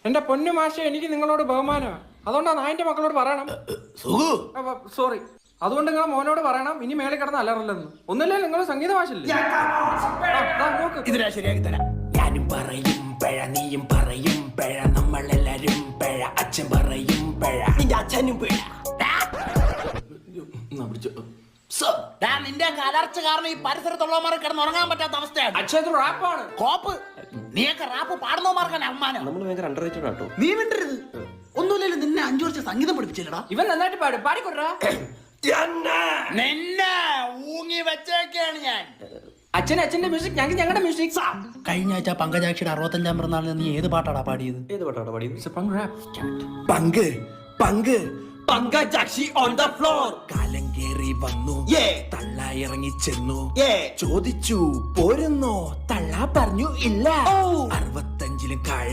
എന്റെ പൊന്നു മാഷ, എനിക്ക് നിങ്ങളോട് ബഹുമാനമാണ്. അതുകൊണ്ടാണ് നായന്റെ മക്കളോട് പറയണം. സോറി. അതുകൊണ്ട് നിങ്ങൾ മോനോട് പറയണം ഇനി മേളിൽ കിടന്ന് അലറില്ലെന്ന്. ഒന്നുമില്ല, നിങ്ങൾ സംഗീത മാഷല്ലേ. ഇതിനാ ശരിയാക്കി തരാം. ഞാനും പറയും പിഴ, നീയും പറയും പിഴ, നമ്മളെല്ലാരും പിഴ, അച്ഛൻ പറയും പിഴ, നിന്റെ അച്ഛനും പിഴ. നിന്റെ കലർച്ച കാരണം ഈ പരിസരത്തുള്ളവന്മാർ കിടന്ന് ഉറങ്ങാൻ പറ്റാത്ത അവസ്ഥയാണ്. അച്ഛൻ റാപ്പാണ് കോപ്പ്. നീയൊക്കെ റാപ്പ് പാടുന്നവന്മാർക്കാണ് അവമാനം. നമ്മൾ ഭയങ്കര അണ്ടർറേറ്റഡ് ആട്ടോ. നീ വിണ്ടരുത്. ഒന്നുമില്ലല്ലോ, നിന്നെ 5 വർഷം സംഗീതം പഠിപ്പിച്ചില്ലടാ. ഇവൻ നന്നായിട്ട് പാടിക്കൊടുറാ. നിന്നെ ഊങ്ങി വെച്ചേക്കാണ് ഞാൻ. അച്ഛന്റെ മ്യൂസിക്, ഞങ്ങളുടെ മ്യൂസിക്. കഴിഞ്ഞ ആഴ്ച പങ്കജാക്ഷിയുടെ 65ാം പിറന്നാളിന് നീ ഏത് പാട്ടാടാ പാടിയത്? ഏത് പാട്ടാണ് പാടിയത്? പങ്ക് പങ്ക് പങ്കജാക്ഷി ഓൺ ദ ഫ്ലോർ. കാലം കേറി വന്നു, തള്ള ഇറങ്ങി ചെന്നു, ചോദിച്ചു പോരുന്നോ, തള്ള പറഞ്ഞു ഇല്ല. 65ലും കാഴ